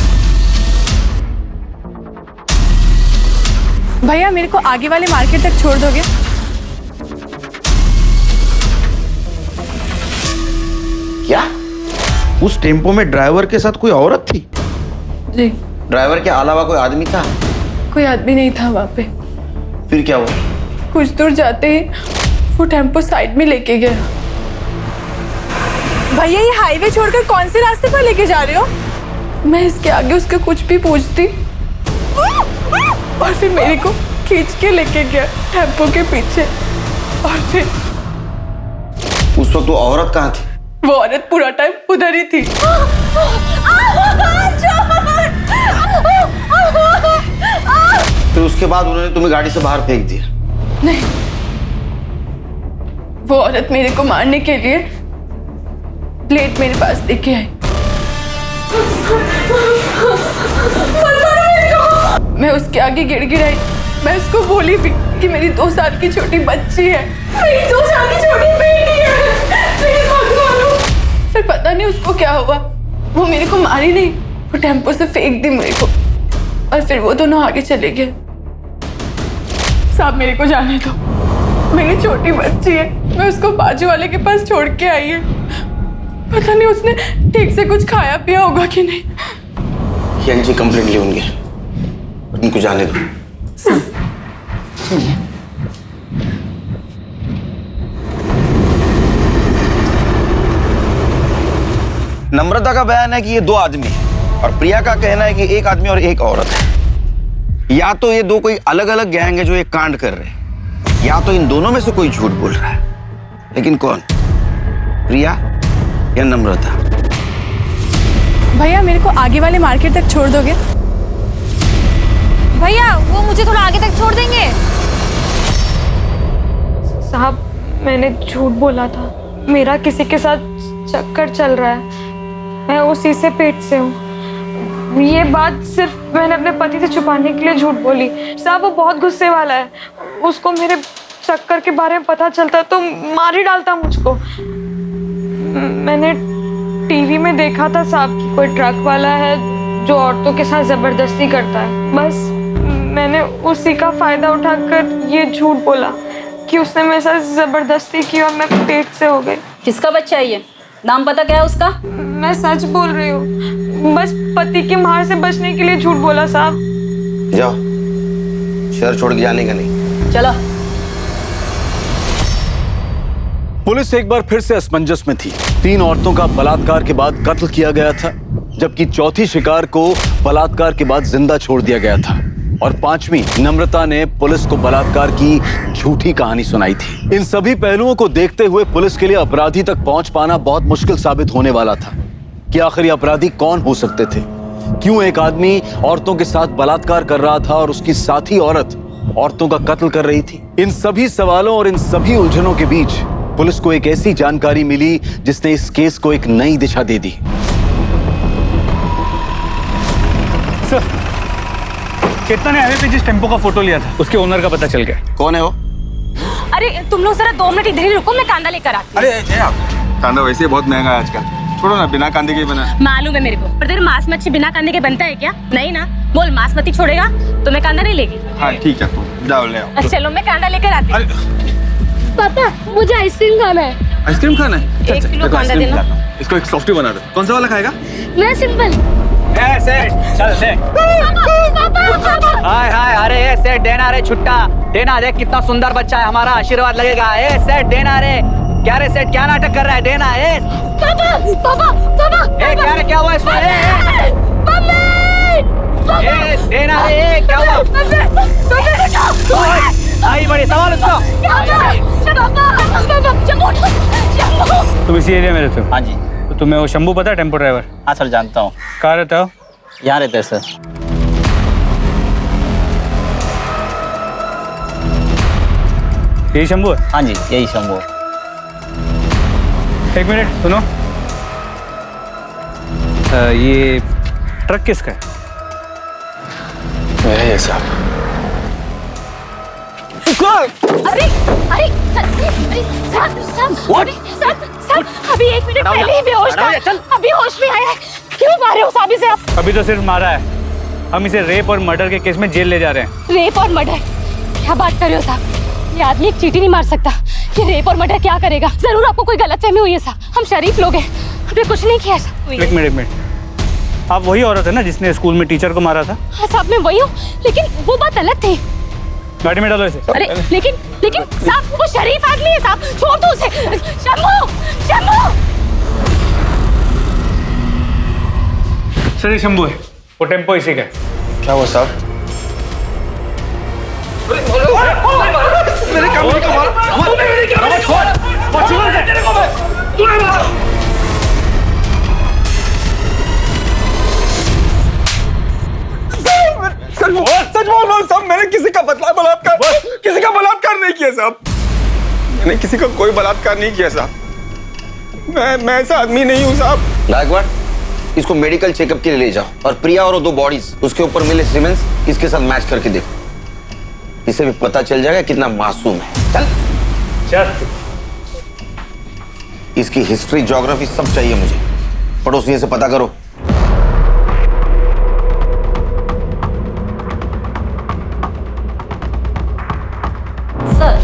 S1: भैया मेरे को आगे वाले मार्केट तक छोड़ दोगे?
S8: क्या उस टेम्पो में ड्राइवर के साथ कोई औरत थी?
S1: जी।
S8: ड्राइवर के अलावा कोई आदमी था?
S1: कोई आदमी नहीं था वहाँ पे।
S8: फिर क्या हुआ?
S1: कुछ दूर जाते ही वो टेम्पो साइड में लेके गया। भैया ये हाईवे छोड़कर कौन से रास्ते पर लेके जा रहे हो? मैं इसके आगे उसका कुछ भी पूछती और फिर मेरे को खींच के लेके गया टेम्पो के पीछे। और फिर
S8: उस वक्त वो औरत कहाँ थी?
S1: वो औरत पूरा टाइम उधर ही थी।
S8: फिर उसके बाद उन्होंने तुम्हें गाड़ी से बाहर फेंक दिया?
S1: नहीं, वो औरत मेरे को मारने के लिए प्लेट मेरे पास लेके आई। मैं उसके आगे गिड़गिड़ाई। मैं उसको बोली भी कि मेरी 2 साल की छोटी बच्ची है, मेरी 2 साल की छोटी बेटी है, प्लीज मत मारो। फिर पता नहीं उसको क्या हुआ, वो मेरे को मारी नहीं, वो टेम्पो से फेंक दी मेरे को, और फिर वो दोनों आगे चले गए। साहब मेरे को जाने दो, मेरी छोटी बच्ची है, मैं उसको बाजू वाले के पास छोड़ के आई है। पता नहीं उसने ठीक से कुछ खाया पिया होगा कि नहीं।
S8: जी कंप्लेंट ली होंगे, उनको जाने दो। नम्रता का बयान है कि ये 2 आदमी है और प्रिया का कहना है कि 1 आदमी और 1 औरत है। या तो ये 2 कोई अलग अलग गैंग है जो ये कांड कर रहे हैं, या तो इन दोनों में से कोई झूठ बोल रहा है। लेकिन कौन? प्रिया या नम्रता?
S1: भैया मेरे को आगे वाले मार्केट तक छोड़ दोगे?
S2: भैया वो मुझे थोड़ा आगे तक छोड़ देंगे?
S1: साहब मैंने झूठ बोला था, मेरा किसी के साथ चक्कर चल रहा है, मैं उसी से पेट से हूँ। ये बात सिर्फ मैंने अपने पति से छुपाने के लिए झूठ बोली। साहब वो बहुत गुस्से वाला है, उसको मेरे चक्कर के बारे में पता चलता तो मार ही डालता मुझको। मैंने टीवी में देखा था साहब कि कोई ट्रक वाला है जो औरतों के साथ जबरदस्ती करता है। बस मैंने उसी का फायदा उठाकर ये झूठ बोला कि उसने मेरे साथ जबरदस्ती की और मैं पेट से हो गई।
S9: किसका बच्चा है ये? नाम पता क्या है उसका?
S1: मैं सच बोल रही हूँ, बस पति की मार से बचने के लिए झूठ बोला साहब।
S8: जाओ, शहर छोड़ के जाने का नहीं।
S9: चलो।
S3: पुलिस एक बार फिर से असमंजस में थी। 3 औरतों का बलात्कार के बाद कत्ल किया गया था, जबकि चौथी शिकार को बलात्कार के बाद जिंदा छोड़ दिया गया था, और 5वीं नम्रता ने पुलिस को बलात्कार की झूठी कहानी सुनाई थी। इन सभी पहलुओं को देखते हुए पुलिस के लिए अपराधी तक पहुंच पाना बहुत मुश्किल साबित होने वाला था कि आखिर ये अपराधी कौन हो सकते थे। क्यों एक आदमी औरतों के साथ बलात्कार कर रहा था और उसकी साथी औरत औरतों का कत्ल कर रही थी। इन सभी सवालों और इन सभी उलझनों के बीच पुलिस को एक ऐसी जानकारी मिली जिसने इस केस को एक नई दिशा दे दी।
S6: सर, चेतना ने हाईवे पे जिस टेम्पो का फोटो लिया था उसके ओनर का पता चल गया।
S8: कौन है वो?
S9: अरे तुम लोग जरा 2 मिनट इधर ही रुको, मैं कांदा लेकर आती हूँ।
S10: अरे आप कांदा वैसे ही बहुत महंगा है आजकल, छोड़ो ना, बिना कांदे के ही बना।
S9: मालूम है मेरे को, पर तेरे मांस मच्छी बिना कांदे के बनता है क्या? नहीं ना, बोल मांस मच्छी छोड़ेगा तो मैं कांदा नहीं लेगी।
S10: हाँ ठीक है, तो जाओ ले आओ।
S9: चलो मैं कांदा लेकर आती हूँ।
S5: पापा मुझे आइसक्रीम खाना है।
S10: आइसक्रीम खाना है?
S9: 1 किलो कांदा देना।
S10: इसको एक सॉफ्टी बना दो। कौन सा वाला खाएगा?
S5: मैं सिंपल।
S11: चल दे। हाय हाय, अरे ए सेठ देना रे छुट्टा देना, देख कितना सुंदर बच्चा है हमारा, आशीर्वाद लगेगा। ए सेठ देना रे। क्या रे सेठ, क्या नाटक कर रहा है? देना। ए
S5: पापा पापा पापा
S11: ए क्या रे, क्या हुआ इसको? ए देना रे। ए क्या हुआ? आई बड़ी सवाल उसको।
S6: तुम इसी एरिया में रहते हो?
S14: हाँ जी।
S6: तो तुम्हें वो शंभू पता है, टेम्पो ड्राइवर?
S14: हाँ सर, जानता हूँ।
S6: कहाँ रहता हो?
S14: यहाँ रहते हैं सर।
S6: यही शंभू है?
S14: हाँ जी, यही शंभू।
S6: 1 मिनट सुनो। ये ट्रक किसका है?
S10: मेरा ये साहब।
S9: अरे अरे सर, अभी 1 मिनट पहले ही बेहोश था, अभी होश में आया है। क्यों मारे हो साहब इसे आप?
S6: अभी तो सिर्फ मारा है, हम इसे रेप और मर्डर के केस में जेल ले जा रहे हैं।
S9: रेप और मर्डर? क्या बात कर रहे हो साहब? ये आदमी एक चींटी नहीं मार सकता। ये रेप और मर्डर क्या करेगा? जरूर आपको कोई गलतफहमी हुई है साहब, हम शरीफ लोग हैं, हमने कुछ नहीं किया साहब।
S6: 1 मिनट, आप वही औरत है ना जिसने स्कूल में टीचर को मारा था?
S9: हाँ साहब, मैं वही हूँ, लेकिन वो बात अलग थी।
S6: गाड़ी में डालो इसे।
S9: अरे लेकिन साहब वो शरीफ आदमी है साहब, छोड़ दो उसे। शंभू शंभू।
S6: सर ये शंभू है, वो टेम्पो इसी का है।
S10: क्या हुआ साहब? मेरे काम नहीं सच बोल रहा हूँ साहब, मैंने किसी का बलात्कार नहीं किया साहब। मैंने किसी का कोई बलात्कार नहीं किया साहब। मैं ऐसा आदमी नहीं हूँ साहब।
S8: गायकवाड़, इसको मेडिकल चेकअप के लिए ले जाओ, और प्रिया और 2 बॉडीज उसके ऊपर मिले सीमेंस इसके साथ मैच करके देखो, इसे भी पता चल जाएगा कितना मासूम है। चल। इसकी हिस्ट्री, ज्योग्राफी सब चाहिए मुझे, पड़ोसियों से पता करो।
S9: सर,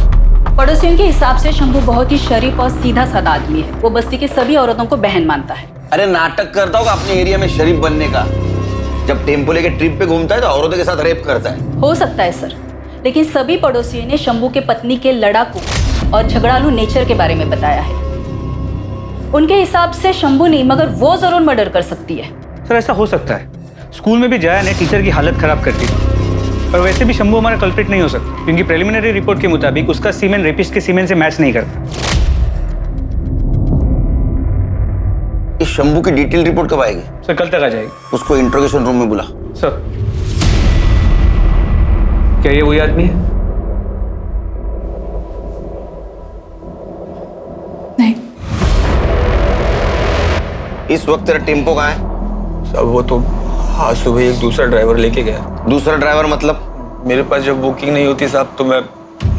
S9: पड़ोसियों के हिसाब से शंभू बहुत ही शरीफ और सीधा साधा आदमी है। वो बस्ती की सभी औरतों को बहन मानता है।
S8: अरे नाटक करता होगा अपने एरिया में शरीफ बनने का, जब टेम्पो लेके ट्रिप पे घूमता है तो औरतों के साथ रेप करता है।
S9: हो सकता है सर, लेकिन सभी पड़ोसियों ने शंभू के पत्नी के लड़ाकू और झगड़ालू नेचर के बारे में बताया है। उनके हिसाब से शंभू नहीं मगर वो जरूर मर्डर कर सकती है।
S6: सर ऐसा हो सकता है, स्कूल में भी जया ने टीचर की हालत खराब कर दी, पर वैसे भी शंभू हमारा कल्प्रिट नहीं हो सकता, क्योंकि प्रिलिमिनरी रिपोर्ट के मुताबिक उसका सीमेन रेपिस्ट के सीमेन से मैच नहीं करता।
S8: इस शंभू की डिटेल रिपोर्ट कब आएगी?
S6: सर कल तक आ जाएगी।
S8: उसको इंट्रोगेशन रूम में बुला।
S6: सर क्या ये वही आदमी है?
S1: नहीं।
S8: इस वक्त तेरा टेम्पो कहाँ है?
S10: सब वो तो आज सुबह एक दूसरा ड्राइवर लेके गया।
S8: दूसरा ड्राइवर मतलब?
S10: मेरे पास जब बुकिंग नहीं होती साहब तो मैं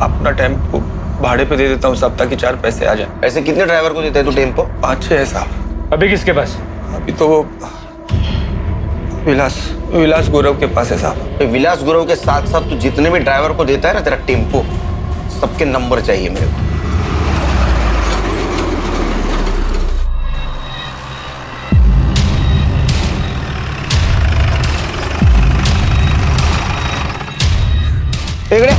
S10: अपना टेम्पो भाड़े पे दे देता हूँ साहब, ताकि 4 पैसे आ जाए।
S8: ऐसे कितने ड्राइवर को देता है तू टेम्पो?
S10: 5-6 है साहब।
S6: अभी किसके पास?
S10: अभी तो वो विलास गौरव के पास है साहब।
S8: विलास गुरु के साथ साथ तू जितने भी ड्राइवर को देता है ना तेरा टेम्पो, सबके नंबर चाहिए मेरे को। इकडे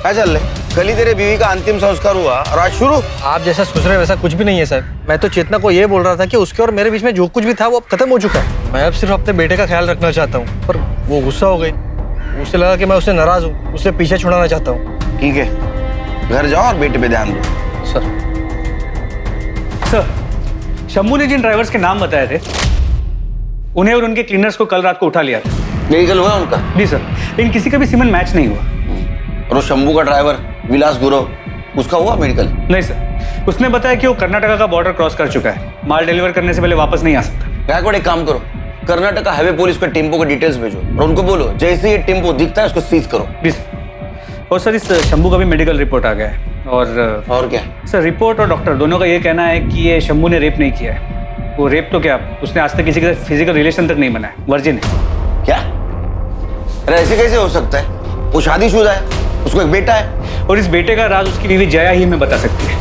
S8: क्या चल रहा है? कल ही तेरे बीवी का अंतिम संस्कार हुआ और आज शुरू?
S4: आप जैसा सोच रहे हैं वैसा कुछ भी नहीं है सर। मैं तो चेतना को ये बोल रहा था कि उसके और मेरे बीच में जो कुछ भी था वो अब खत्म हो चुका है। मैं अब सिर्फ अपने बेटे का ख्याल रखना चाहता हूँ, पर वो गुस्सा हो गई। उसे लगा कि मैं उससे नाराज हूँ, उसे पीछे छुड़ाना चाहता हूँ।
S8: ठीक है, घर जाओ और बेटे पे ध्यान दो।
S6: सर, शंभू ने जिन ड्राइवर्स के नाम बताए थे उन्हें और उनके क्लीनर्स को कल रात को उठा लिया था।
S8: मेडिकल हुआ उनका?
S6: जी सर, लेकिन किसी का भी सीमन मैच नहीं हुआ।
S8: और वो शंभू का ड्राइवर विलास गुरु, उसका हुआ मेडिकल?
S6: नहीं सर, उसने बताया कि वो कर्नाटका का बॉर्डर क्रॉस कर चुका है, माल डिलीवर करने से पहले वापस नहीं आ सकता।
S8: गायकवाड़ एक काम करो, कर्नाटका हाईवे पुलिस को टेम्पो के डिटेल्स भेजो और उनको बोलो जैसे ये टेम्पो दिखता है उसको सीज करो।
S6: जी सर। और सर, इस शंभू का भी मेडिकल रिपोर्ट आ गया है। और
S8: क्या
S6: सर? रिपोर्ट और डॉक्टर दोनों का ये कहना है कि ये शंभू ने रेप नहीं किया है। वो रेप तो क्या, उसने आज तक किसी के साथ फिजिकल रिलेशन तक नहीं बनाया, वर्जिन है।
S8: क्या? अरे ऐसे कैसे हो सकता है? वो शादीशुदा है, उसको एक बेटा है।
S6: और इस बेटे का राज उसकी बीवी जया ही हमें बता सकती है।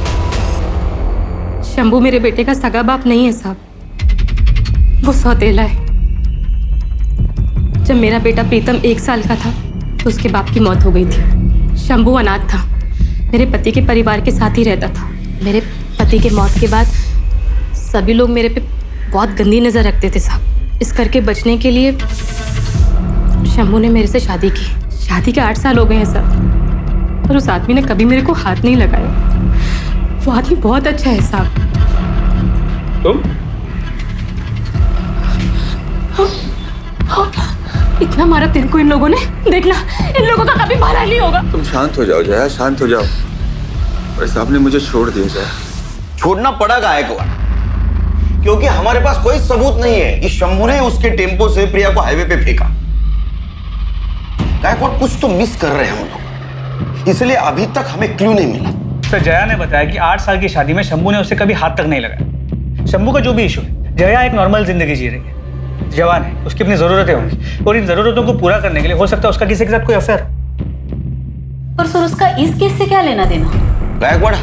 S9: शंभू मेरे बेटे का सगा बाप नहीं है साहब, वो सौतेला है। जब मेरा बेटा प्रीतम 1 साल का था तो उसके बाप की मौत हो गई थी। शंभू अनाथ था, मेरे पति के परिवार के साथ ही रहता था। मेरे पति के मौत के बाद सभी लोग मेरे पे बहुत गंदी नज़र रखते थे साहब। इस करके बचने के लिए शंभू ने मेरे से शादी की। शादी के 8 साल हो गए हैं साहब, और उस आदमी ने कभी मेरे को हाथ नहीं लगाया। वो आदमी बहुत अच्छा है साहब।
S6: तुम?
S9: इतना मारा तेरे को इन लोगों ने, देखना इन लोगों का कभी भला नहीं होगा।
S10: तुम शांत हो जाओ जया, शांत हो जाओ। वैसे आपने मुझे छोड़ दिया जया।
S8: छोड़ना पड़ा गायकवाड़, क्योंकि हमारे पास कोई सबूत नहीं है कि शंभू ने उसके टेम्पो से प्रिया को हाईवे पे फेंका। गायकवाड़, कुछ तो मिस कर रहे हैं हम लोग, इसलिए अभी तक हमें क्लू नहीं मिला।
S6: सर, जया ने बताया कि 8 साल की शादी में शंभू ने उसे कभी हाथ तक नहीं लगाया। शंभू का जो भी इशू है, जया एक नॉर्मल जिंदगी जी रही है, जवान है, उसकी अपनी जरूरतें होंगी और इन जरूरतों को पूरा करने के लिए हो सकता है उसका किसी के साथ कोई अफेयर।
S9: पर सर, उसका इस केस से क्या लेना देना?
S8: गायकवाड़,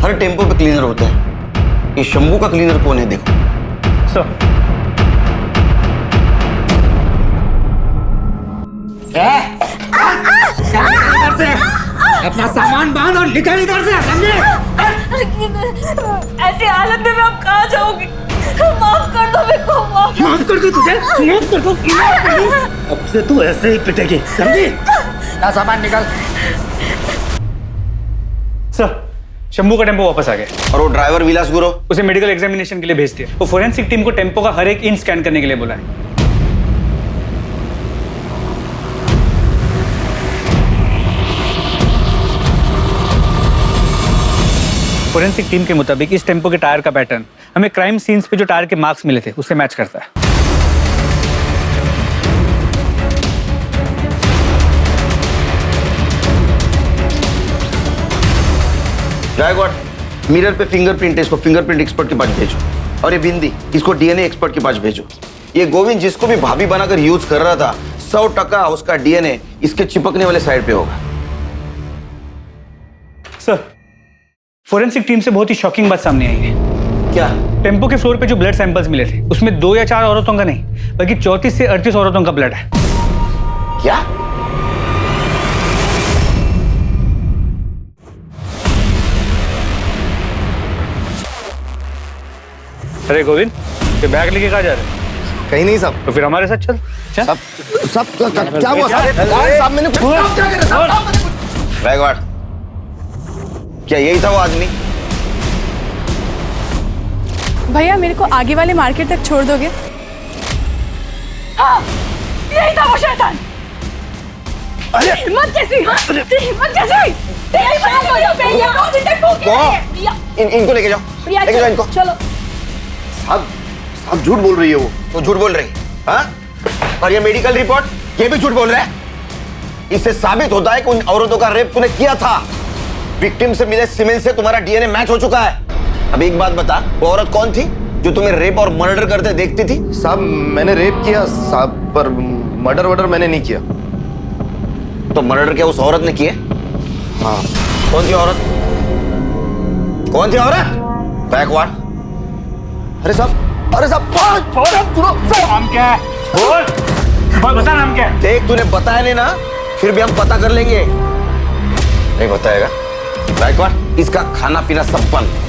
S8: हर टेम्पो पे क्लीनर होते हैं, ये शंभू का क्लीनर कौन है देखो।
S6: सर,
S11: अपना सामान बांध और निकल इधर से, समझे?
S1: ऐसी हालत में मैं अब कहाँ जाऊंगी? माफ कर दो मेरे को,
S11: माफ कर दो तुझे, माफ कर दो। अब से तू ऐसे ही पिटेगी, समझी? ना सामान निकल।
S6: सर, शंभू का टेम्पो वापस आ गया।
S8: और वो ड्राइवर विलास गुरु,
S6: उसे मेडिकल एग्जामिनेशन के लिए भेज दिया। वो फोरेंसिक टीम को टेम्पो का हर एक इंच स्कैन करने के लिए बोला है। फोरेंसिक टीम के मुताबिक इस टेम्पो के टायर का पैटर्न हमें क्राइम सीन्स पे जो टायर के मार्क्स मिले थे उससे मैच करता है।
S8: गायकवाड़, मिरर पे फिंगरप्रिंट है, इसको फिंगरप्रिंट एक्सपर्ट के पास भेजो। और ये बिंदी, इसको डीएनए एक्सपर्ट के पास भेजो। ये गोविंद जिसको भी भाभी बनाकर यूज कर रहा था, 100% उसका डीएनए इसके चिपकने वाले साइड पे होगा।
S6: सर, फोरेंसिक टीम से बहुत ही शॉकिंग बात सामने आई है।
S8: क्या?
S6: टेम्पो के फ्लोर पे जो ब्लड सैंपल्स मिले थे उसमें 2 या 4 औरतों का नहीं बल्कि 34 से 38 औरतों का ब्लड है।
S8: क्या?
S6: अरे गोविंद, ये बैग लेके कहाँ जा रहे हैं?
S4: कहीं नहीं साहब।
S6: तो फिर हमारे साथ चल।
S8: सब क्या हुआ साहब? मैंने गायकवाड़, क्या यही था वो आदमी?
S1: भैया, मेरे को आगे वाले मार्केट तक छोड़ दोगे?
S9: हाँ, यही था वो शैतान। अरे हिम्मत कैसी? हिम्मत कैसी?
S8: इनको लेके जाओ, लेके जाओ इनको।
S9: चलो।
S8: अब झूठ बोल रही है वो, तो झूठ बोल रही, हाँ? और ये मेडिकल रिपोर्ट, ये भी झूठ बोल रहा है। इससे साबित होता है कि उन औरतों का रेप तूने किया था। विक्टिम से मिले सीमेंट से तुम्हारा डीएनए मैच हो चुका है। अब एक बात बता, वो औरत कौन थी जो तुम्हें रेप और मर्डर करते देखती थी?
S7: साहब मैंने रेप किया साहब, पर मर्डर वर्डर मैंने नहीं किया।
S8: तो मर्डर क्या उस औरत ने किया?
S7: हाँ।
S8: कौन सी औरत? कौन सी औरत? बैकवर्ड।
S11: अरे साहब नाम क्या है? बोल बता, नाम क्या है?
S8: देख तूने बताया नहीं ना, फिर भी हम पता कर लेंगे। नहीं बताएगा? बैकवर्ड, इसका खाना पीना सब बंद।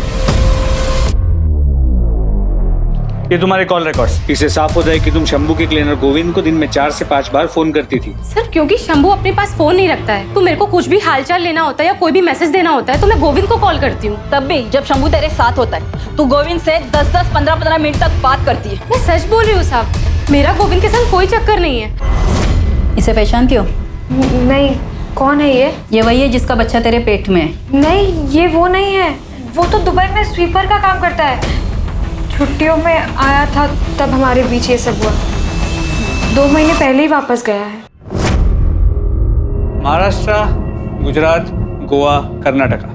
S6: ये तुम्हारे कॉल रिकॉर्ड्स। इससे साफ हो जाए कि तुम शंभू के क्लीनर गोविंद को दिन में 4 से 5 बार फोन करती थी।
S9: सर क्योंकि शंभू अपने पास फोन नहीं रखता है, तो मेरे को कुछ भी हालचाल लेना होता है या कोई भी मैसेज देना होता है तो मैं गोविंद को कॉल करती हूँ।
S15: तब भी जब शंभू तेरे साथ होता है तू गोविंद से 10-10, 15-15 मिनट तक बात करती है।
S9: मैं सच बोल रही हूँ साहब, मेरा गोविंद के संग कोई चक्कर नहीं है।
S15: इसे पहचानती हो?
S1: नहीं, कौन है ये?
S15: ये वही है जिसका बच्चा तेरे पेट में है।
S1: नहीं, ये वो नहीं है। वो तो दुबई में स्वीपर का काम करता है। छुट्टियों में आया था तब हमारे बीच ये सब हुआ। 2 महीने पहले ही वापस गया है।
S6: महाराष्ट्र, गुजरात, गोवा, कर्नाटका,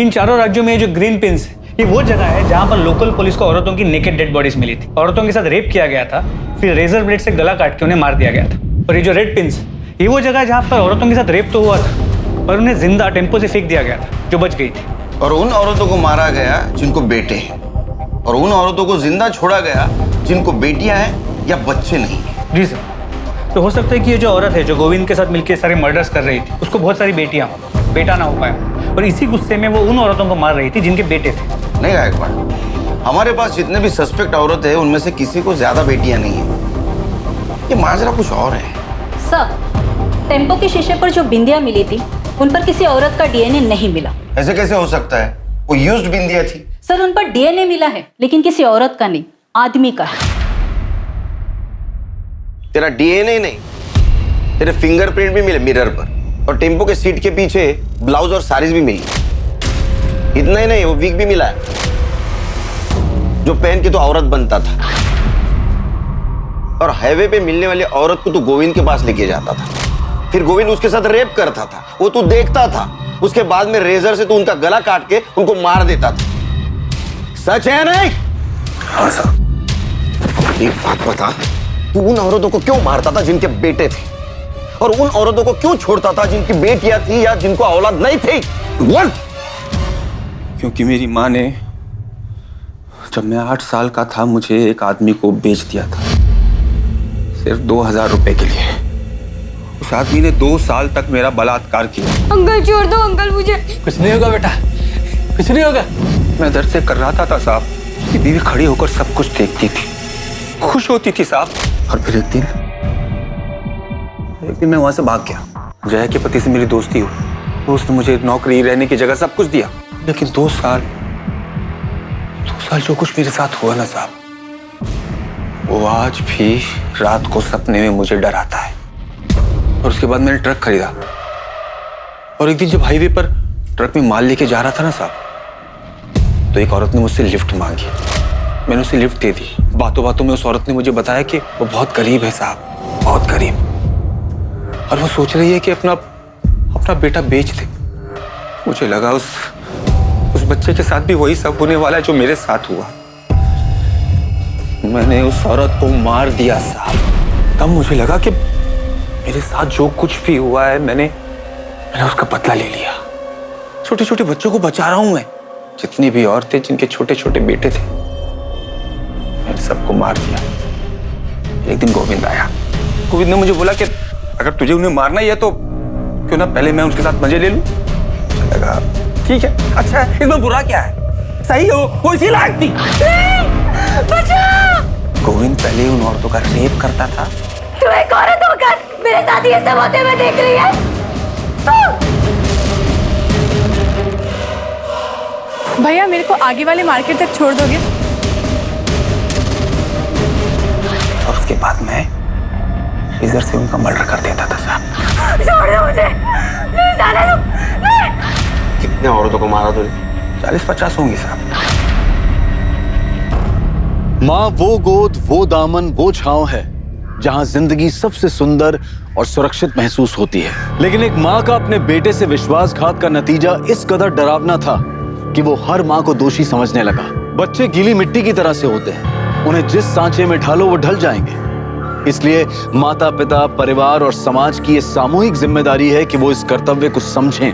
S6: इन चारों राज्यों में जो ग्रीन पिन्स, ये वो जगह है जहाँ पर लोकल पुलिस को औरतों की नेकेड डेड बॉडीज मिली थी। औरतों के साथ रेप किया गया था, फिर रेजर ब्लेड से गला काट के उन्हें मार दिया गया था। और ये जो रेड पिन्स, ये वो जगह है जहाँ पर औरतों के साथ रेप तो हुआ था और उन्हें जिंदा टेम्पो से फेंक दिया गया था, जो बच गई थी।
S8: और उन औरतों को मारा गया जिनको बेटे हैं, और उन औरतों को जिंदा छोड़ा गया जिनको बेटियां हैं या बच्चे नहीं।
S6: जी सर। तो हो सकता है कि ये जो औरत है जो गोविंद के साथ मिलकर सारे मर्डर्स कर रही थी, उसको बहुत सारी बेटियां हो, बेटा ना हो पाया, और इसी गुस्से में वो उन औरतों को मार रही थी जिनके बेटे थे।
S8: नहीं गायकवाड़, हमारे पास जितने भी सस्पेक्ट औरत है उनमें से किसी को ज्यादा बेटियां नहीं है। ये माजरा कुछ और है।
S15: सर, टेम्पो के शीशे पर जो बिंदियां मिली थी उन पर किसी औरत का डीएनए नहीं मिला।
S8: ऐसे कैसे हो सकता है? वो यूज्ड बिंदियां थी।
S15: सर, उन पर डीएनए मिला है लेकिन किसी औरत का नहीं, आदमी का है।
S8: तेरा डीएनए नहीं, तेरे फिंगरप्रिंट भी मिले मिरर पर, और टेम्पो के सीट के पीछे ब्लाउज और साड़ीज भी मिली। इतना ही नहीं, वो विग भी मिला है जो पहन के तो औरत बनता था। और हाईवे पे मिलने वाली औरत को तो गोविंद के पास लेके जाता था, फिर गोविंद उसके साथ रेप करता था, वो तू देखता था। उसके बाद में रेजर से तू उनका गला काट के उनको मार देता था। सच है नहीं?
S10: हाँ सर।
S8: एक बात बता, तू उन औरतों को क्यों मारता था जिनके बेटे थे, और उन औरतों को क्यों छोड़ता था जिनकी बेटियां थी या जिनको औलाद नहीं थी? बोल।
S10: क्योंकि मेरी माँ ने जब मैं 8 साल का था मुझे एक आदमी को बेच दिया था, सिर्फ 2000 रुपए के लिए। उस आदमी ने 2 साल तक मेरा बलात्कार किया।
S1: अंकल छोड़ दो अंकल मुझे।
S4: कुछ नहीं होगा बेटा, कुछ नहीं होगा।
S10: मैं दर्द से कर रहा था साहब। उसकी बीवी खड़ी होकर सब कुछ देखती थी, खुश होती थी साहब। और फिर एक दिन मैं वहां से भाग गया। जया के पति से मेरी दोस्ती हुई, तो उसने मुझे नौकरी, रहने की जगह, सब कुछ दिया। लेकिन 2 साल जो कुछ मेरे साथ हुआ ना साहब, वो आज भी रात को सपने में मुझे डराता है। और उसके बाद मैंने ट्रक खरीदा, और एक दिन जब हाईवे पर ट्रक में माल लेके जा रहा था ना साहब, तो एक औरत ने मुझसे लिफ्ट मांगी। मैंने उसे लिफ्ट दे दी। बातों बातों में उस औरत ने मुझे बताया कि वो बहुत गरीब है साहब, बहुत गरीब, और वो सोच रही है कि अपना बेटा बेच दे। मुझे लगा उस बच्चे के साथ भी वही सब होने वाला है जो मेरे साथ हुआ। मैंने उस औरत को मार दिया साहब। तब मुझे लगा कि मेरे साथ जो कुछ भी हुआ है मैंने उसका बदला ले लिया। छोटे छोटे बच्चों को बचा रहा हूं मैं। जितनी भी औरतें जिनके छोटे छोटे बेटे थे, मैंने सबको मार दिया। एक दिन गोविंद आया। गोविंद ने मुझे बोला कि अगर तुझे उन्हें मारना ही है तो क्यों ना पहले मैं उसके साथ मजे ले लूं। मुझे लगा ठीक है, अच्छा है, इसमें बुरा क्या है? सही हो, वो इसी लायक थी। गोविंद पहले उन औरतों का रेप करता था।
S2: तू एक औरत होकर मेरे साथ ये सब होते हुए देख रही है?
S1: भैया मेरे को आगे वाले मार्केट तक छोड़ दोगे?
S10: और उसके बाद मैं इधर से उनका मर्डर कर देता था साहब।
S2: छोड़ दो मुझे, प्लीज आने दो।
S8: कितने औरतों को मारा तूने?
S10: 40-50 होंगी साहब।
S3: माँ वो गोद, वो दामन, वो छांव है जहां जिंदगी सबसे सुंदर और सुरक्षित महसूस होती है। लेकिन एक माँ का अपने बेटे से विश्वासघात का नतीजा इस कदर डरावना था कि वो हर माँ को दोषी समझने लगा। बच्चे गीली मिट्टी की तरह से होते हैं, उन्हें जिस सांचे में ढालो वो ढल जाएंगे। इसलिए माता पिता, परिवार और समाज की ये सामूहिक जिम्मेदारी है कि वो इस कर्तव्य को समझें,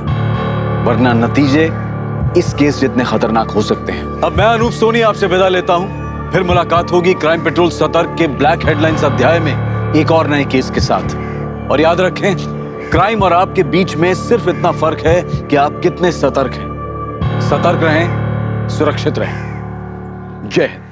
S3: वरना नतीजे इस केस जितने खतरनाक हो सकते हैं। अब मैं अनूप सोनी आपसे विदा लेता हूं। फिर मुलाकात होगी क्राइम पेट्रोल सतर्क के ब्लैक हेडलाइंस अध्याय में एक और नए केस के साथ। और याद रखें, क्राइम और आपके बीच में सिर्फ इतना फर्क है कि आप कितने सतर्क हैं। सतर्क रहें, सुरक्षित रहें। जय हिंद।